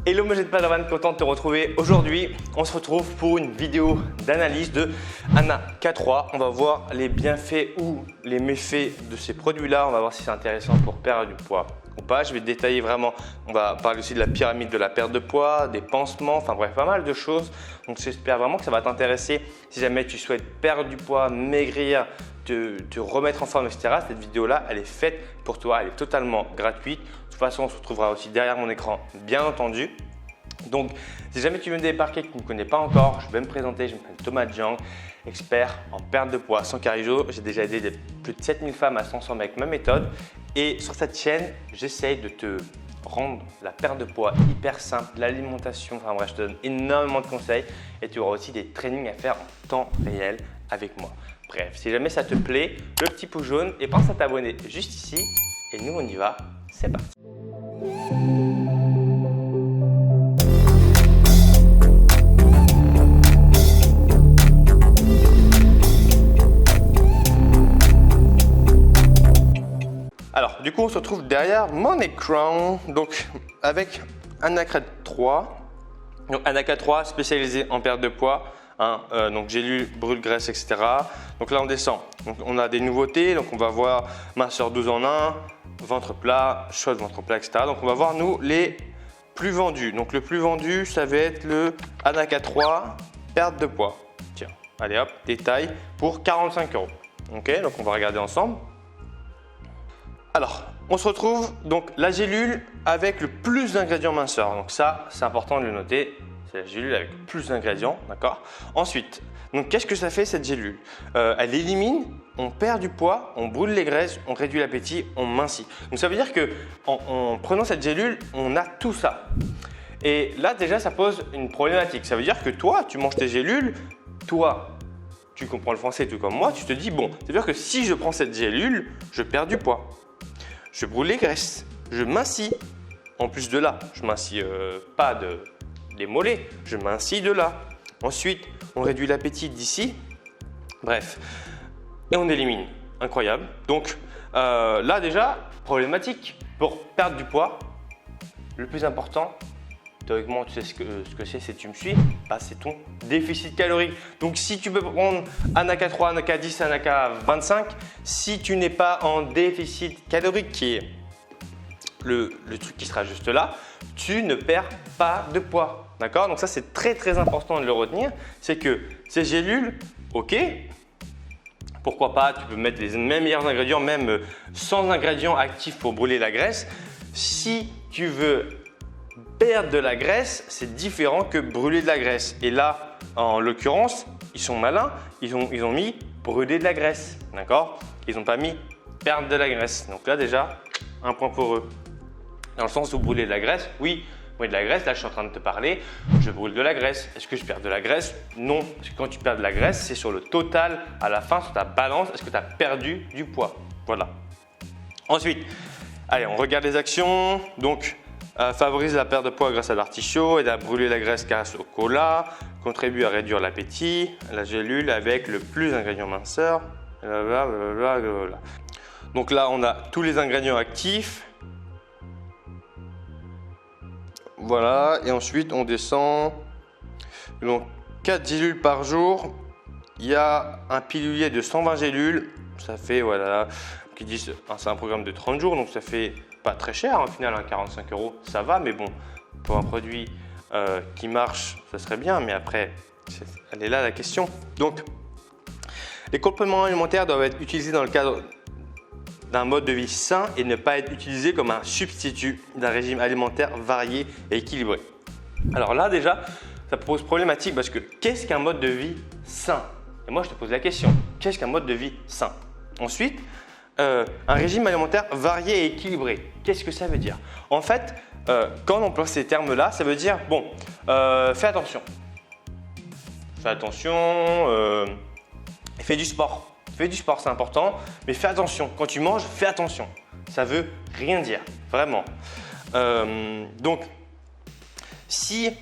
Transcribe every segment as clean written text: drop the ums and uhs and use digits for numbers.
Hello mes jeunes Padawan, content de te retrouver. Aujourd'hui, on se retrouve pour une vidéo d'analyse de Anna K3. On va voir les bienfaits ou les méfaits de ces produits-là. On va voir si c'est intéressant pour perdre du poids ou pas. Je vais détailler vraiment, on va parler aussi de la pyramide de la perte de poids, des pansements, enfin bref, pas mal de choses. Donc j'espère vraiment que ça va t'intéresser si jamais tu souhaites perdre du poids, maigrir, te remettre en forme, etc. Cette vidéo-là, elle est faite pour toi, elle est totalement gratuite. De toute façon, on se retrouvera aussi derrière mon écran, bien entendu. Donc, si jamais tu viens de débarquer et que tu ne me connais pas encore, je vais me présenter. Je m'appelle Thomas Jiang, expert en perte de poids sans cardio. J'ai déjà aidé plus de 7000 femmes à se transformer avec ma méthode. Et sur cette chaîne, j'essaye de te rendre la perte de poids hyper simple, l'alimentation. Enfin bref, je te donne énormément de conseils et tu auras aussi des trainings à faire en temps réel avec moi. Bref, si jamais ça te plaît, le petit pouce jaune et pense à t'abonner juste ici. Et nous, on y va. C'est parti. Alors, du coup, on se retrouve derrière mon écran, donc avec Anna K3. Donc, Anna K3 spécialisée en perte de poids, donc gélules, brûle, graisse, etc. Donc là, on descend. Donc, on a des nouveautés. Donc, on va voir minceur 12 en 1, ventre plat, chaud ventre plat, etc. Donc, on va voir nous les plus vendus. Donc, le plus vendu, ça va être le Anna K3 perte de poids. Tiens, allez hop, détail pour 45 €. Ok, donc on va regarder ensemble. Alors, on se retrouve donc la gélule avec le plus d'ingrédients minceurs. Donc ça, c'est important de le noter. C'est la gélule avec le plus d'ingrédients, d'accord? Ensuite, donc qu'est-ce que ça fait cette gélule? Elle élimine, on perd du poids, on brûle les graisses, on réduit l'appétit, on mincit. Donc ça veut dire que en prenant cette gélule, on a tout ça. Et là déjà, ça pose une problématique. Ça veut dire que toi, tu manges tes gélules, toi, tu comprends le français tout comme moi, tu te dis bon, c'est-à-dire que si je prends cette gélule, je perds du poids. Je brûle les graisses, je mincis. En plus de là, je mincis pas des mollets, je mincis de là. Ensuite, on réduit l'appétit d'ici. Bref, et on élimine. Incroyable. Donc là déjà, problématique. Pour perdre du poids, le plus important, théoriquement, tu sais ce que c'est, tu me suis, bah, c'est ton déficit calorique. Donc, si tu peux prendre Anna K3, Anna K10, Anna K25, si tu n'es pas en déficit calorique, qui est le truc qui sera juste là, tu ne perds pas de poids. D'accord? Donc, ça, c'est très, très important de le retenir. C'est que ces gélules, ok, pourquoi pas, tu peux mettre les mêmes meilleurs ingrédients, même sans ingrédients actifs pour brûler la graisse. Si tu veux perdre de la graisse, c'est différent que brûler de la graisse. Et là, en l'occurrence, ils sont malins, ils ont mis brûler de la graisse. D'accord? Ils n'ont pas mis perdre de la graisse. Donc là, déjà, un point pour eux. Dans le sens où brûler de la graisse, oui, brûler de la graisse, là, je suis en train de te parler, je brûle de la graisse. Est-ce que je perds de la graisse? Non. Parce que quand tu perds de la graisse, c'est sur le total, à la fin, sur ta balance, est-ce que tu as perdu du poids? Voilà. Ensuite, allez, on regarde les actions. Donc, favorise la perte de poids grâce à l'artichaut, aide à brûler la graisse grâce au cola, contribue à réduire l'appétit, la gélule avec le plus d'ingrédients minceurs, blablabla. Donc là, on a tous les ingrédients actifs. Voilà, et ensuite on descend. Donc 4 gélules par jour. Il y a un pilulier de 120 gélules. Ça fait, voilà, qui dit c'est un programme de 30 jours, donc ça fait pas très cher au final, 45 €, ça va, mais bon, pour un produit qui marche, ça serait bien, mais après, elle est là la question. Donc, les compléments alimentaires doivent être utilisés dans le cadre d'un mode de vie sain et ne pas être utilisés comme un substitut d'un régime alimentaire varié et équilibré. Alors là, déjà, ça pose problématique parce que qu'est-ce qu'un mode de vie sain? Et moi, je te pose la question, qu'est-ce qu'un mode de vie sain? Ensuite, un régime alimentaire varié et équilibré. Qu'est-ce que ça veut dire? En fait, quand on emploie ces termes-là, ça veut dire, bon, fais attention. Fais attention, fais du sport. Fais du sport, c'est important, mais fais attention. Quand tu manges, fais attention. Ça veut rien dire, vraiment. Donc, si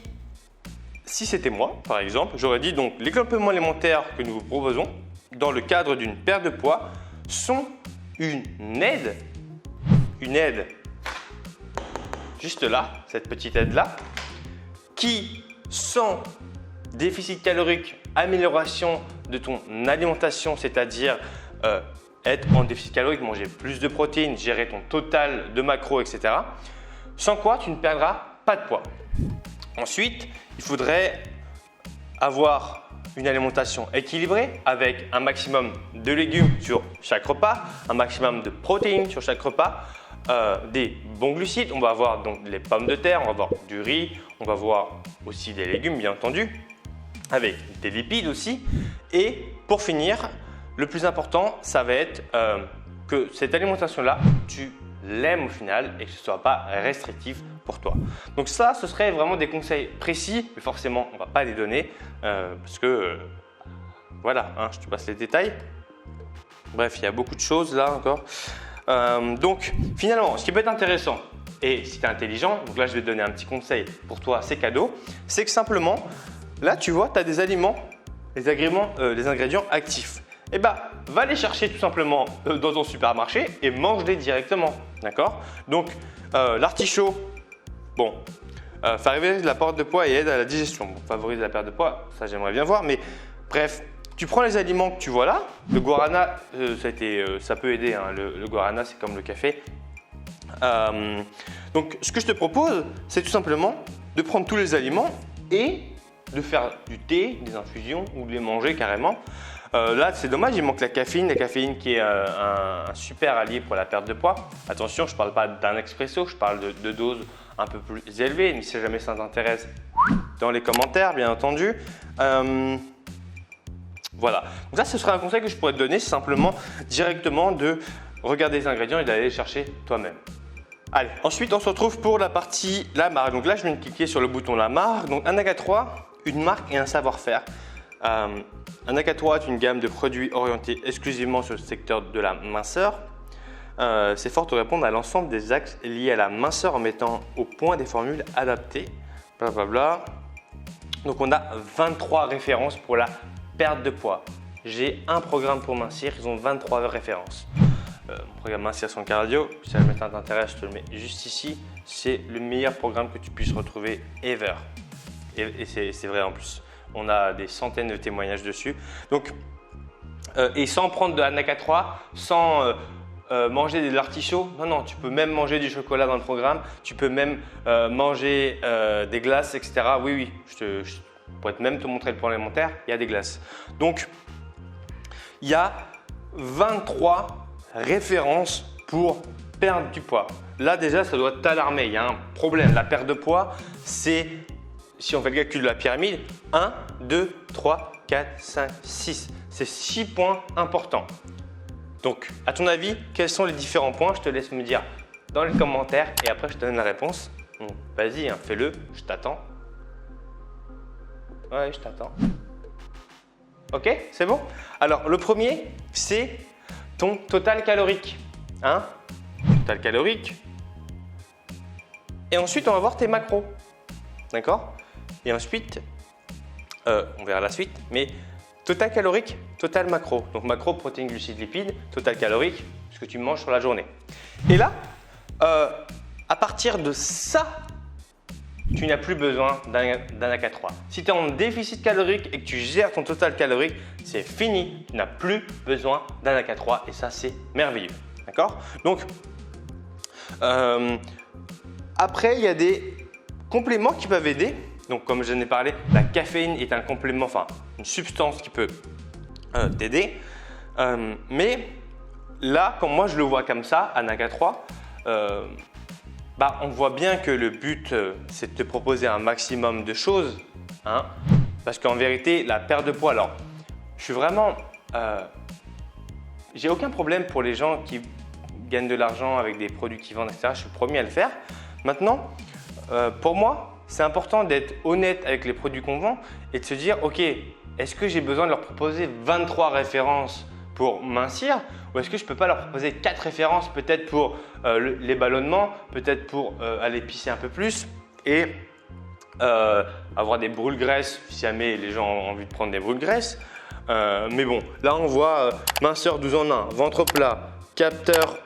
c'était moi, par exemple, j'aurais dit donc les compléments alimentaires que nous vous proposons dans le cadre d'une perte de poids sont une aide juste là, cette petite aide là, qui, sans déficit calorique, amélioration de ton alimentation, c'est-à-dire être en déficit calorique, manger plus de protéines, gérer ton total de macros, etc. Sans quoi tu ne perdras pas de poids. Ensuite, il faudrait avoir une alimentation équilibrée avec un maximum de légumes sur chaque repas, un maximum de protéines sur chaque repas, des bons glucides. On va avoir donc les pommes de terre, on va avoir du riz, on va avoir aussi des légumes bien entendu, avec des lipides aussi. Et pour finir, le plus important, ça va être que cette alimentation-là, tu l'aimes au final et que ce ne soit pas restrictif pour toi. Donc ça, ce serait vraiment des conseils précis, mais forcément, on ne va pas les donner parce que voilà, hein, je te passe les détails. Bref, il y a beaucoup de choses là encore. Donc finalement, ce qui peut être intéressant, et si tu es intelligent, donc là je vais te donner un petit conseil pour toi, c'est cadeau, c'est que simplement, là tu vois, tu as des aliments, les ingrédients actifs. Et bah, va les chercher tout simplement dans ton supermarché et mange-les directement. D'accord? Donc, l'artichaut, bon, favoriser la perte de poids et aide à la digestion. Bon, favorise la perte de poids, ça j'aimerais bien voir, mais bref, tu prends les aliments que tu vois là. Le guarana, ça peut aider. Hein, le guarana, c'est comme le café. Donc, ce que je te propose, c'est tout simplement de prendre tous les aliments et de faire du thé, des infusions ou de les manger carrément. Là, c'est dommage, il manque la caféine qui est un super allié pour la perte de poids. Attention, je ne parle pas d'un expresso, je parle de doses un peu plus élevées. Mais si jamais ça t'intéresse, dans les commentaires, bien entendu. Voilà. Donc ça, ce serait un conseil que je pourrais te donner, c'est simplement directement de regarder les ingrédients et d'aller les chercher toi-même. Allez, ensuite, on se retrouve pour la partie la marque. Donc là, je viens de cliquer sur le bouton la marque. Donc un Anaga3, une marque et un savoir-faire. Anaga3 est une gamme de produits orientés exclusivement sur le secteur de la minceur. C'est fort de répondre à l'ensemble des axes liés à la minceur en mettant au point des formules adaptées. Blablabla. Donc on a 23 références pour la perte de poids. J'ai un programme pour mincir, ils ont 23 références. Mon programme mincir sans cardio, si jamais ça t'intéresse, je te le mets juste ici. C'est le meilleur programme que tu puisses retrouver ever. Et c'est vrai en plus. On a des centaines de témoignages dessus. Donc, et sans prendre de Anaga3, sans manger de l'artichaut, non, tu peux même manger du chocolat dans le programme, tu peux même manger des glaces, etc. Oui, je pourrais même te montrer le plan alimentaire, il y a des glaces. Donc, il y a 23 références pour perdre du poids. Là, déjà, ça doit t'alarmer, il y a un problème. La perte de poids, c'est… Si on fait le calcul de la pyramide, 1, 2, 3, 4, 5, 6. C'est 6 points importants. Donc, à ton avis, quels sont les différents points? Je te laisse me dire dans les commentaires et après je te donne la réponse. Vas-y, hein, fais-le, je t'attends. Ouais, je t'attends. Ok, c'est bon? Alors, le premier, c'est ton total calorique. Hein? Total calorique. Et ensuite, on va voir tes macros. D'accord? Et ensuite, on verra la suite, mais total calorique, total macro. Donc macro, protéines, glucides, lipides, total calorique, ce que tu manges sur la journée. Et là, à partir de ça, tu n'as plus besoin d'Anaga3. Si tu es en déficit calorique et que tu gères ton total calorique, c'est fini. Tu n'as plus besoin d'Anaga3 et ça, c'est merveilleux. D'accord? Donc, après, il y a des compléments qui peuvent aider. Donc, comme je n'ai parlé, la caféine est un complément, enfin une substance qui peut t'aider. Mais là, comme moi je le vois comme ça, Anaga3, on voit bien que le but, c'est de te proposer un maximum de choses. Hein, parce qu'en vérité, la perte de poids, alors, je suis vraiment… j'ai aucun problème pour les gens qui gagnent de l'argent avec des produits qu'ils vendent, etc. Je suis le premier à le faire. Maintenant, pour moi, c'est important d'être honnête avec les produits qu'on vend et de se dire, ok, est-ce que j'ai besoin de leur proposer 23 références pour mincir ou est-ce que je ne peux pas leur proposer 4 références peut-être pour les ballonnements, peut-être pour aller pisser un peu plus et avoir des brûle-graisses si jamais les gens ont envie de prendre des brûle-graisses. Mais bon, là on voit minceur 12 en 1, ventre plat, capteur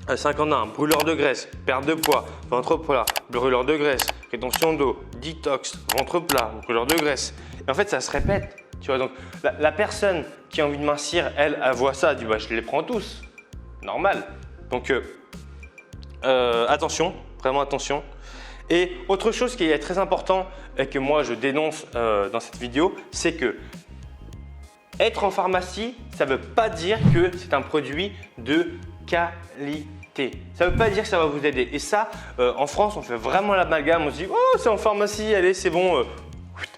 51, brûleur de graisse, perte de poids, ventre plat, brûleur de graisse, rétention d'eau, détox, ventre plat, brûleur de graisse. Et en fait, ça se répète. Tu vois, donc la personne qui a envie de mincir, elle voit ça, elle dit bah, je les prends tous. Normal. Donc attention, vraiment attention. Et autre chose qui est très important et que moi je dénonce dans cette vidéo, c'est que être en pharmacie, ça ne veut pas dire que c'est un produit de qualité. Ça ne veut pas dire que ça va vous aider. Et ça, en France, on fait vraiment l'amalgame. On se dit oh, c'est en pharmacie, allez, c'est bon,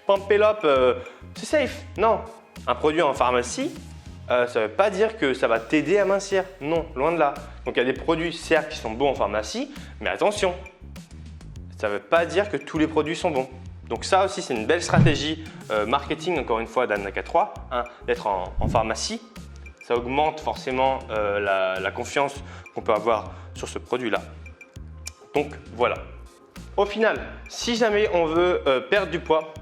pump it up, c'est safe. Non, un produit en pharmacie, ça ne veut pas dire que ça va t'aider à mincir. Non, loin de là. Donc il y a des produits certes qui sont bons en pharmacie, mais attention, ça ne veut pas dire que tous les produits sont bons. Donc ça aussi, c'est une belle stratégie marketing, encore une fois, d'Anaka 3, d'être en pharmacie. Ça augmente forcément la confiance qu'on peut avoir sur ce produit-là. Donc voilà. Au final, si jamais on veut perdre du poids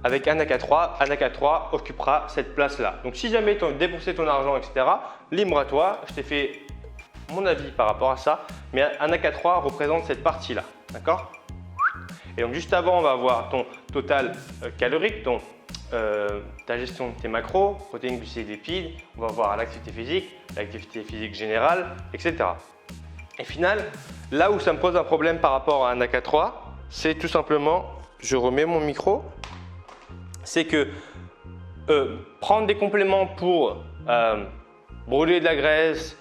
avec Anaka 3 occupera cette place-là. Donc si jamais tu as dépensé ton argent, etc., libre à toi, je t'ai fait mon avis par rapport à ça, mais Anaka 3 représente cette partie-là. D'accord ? Et donc juste avant, on va avoir ton total calorique, ta gestion de tes macros, protéines, glucides, lipides. On va voir l'activité physique générale, etc. Et final, là où ça me pose un problème par rapport à Anaka 3, c'est tout simplement, je remets mon micro, c'est que prendre des compléments pour brûler de la graisse,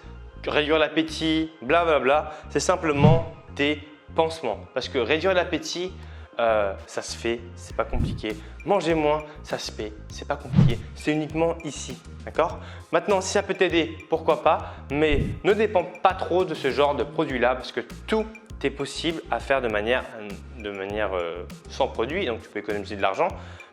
réduire l'appétit, blablabla, c'est simplement des pansements. Parce que réduire l'appétit, ça se fait, c'est pas compliqué. Manger moins, ça se fait, c'est pas compliqué. C'est uniquement ici, d'accord? Maintenant, si ça peut t'aider, pourquoi pas, mais ne dépend pas trop de ce genre de produit-là parce que tout est possible à faire de manière sans produit, donc tu peux économiser de l'argent.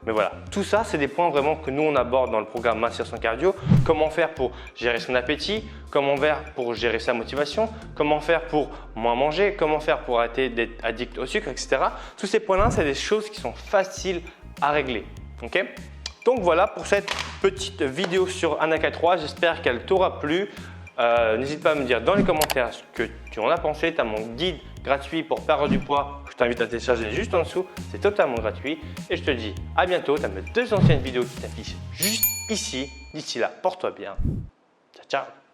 Mais voilà, tout ça, c'est des points vraiment que nous, on aborde dans le programme Mincir sans cardio. Comment faire pour gérer son appétit, comment faire pour gérer sa motivation, comment faire pour moins manger, comment faire pour arrêter d'être addict au sucre, etc. Tous ces points-là, c'est des choses qui sont faciles à régler. Okay? Donc voilà pour cette petite vidéo sur Anaka 3. J'espère qu'elle t'aura plu. N'hésite pas à me dire dans les commentaires ce que tu en as pensé. Tu as mon guide gratuit pour perdre du poids. Je t'invite à télécharger juste en dessous. C'est totalement gratuit. Et je te dis à bientôt. Tu as mes 2 anciennes vidéos qui t'affichent juste ici. D'ici là, porte-toi bien. Ciao, ciao.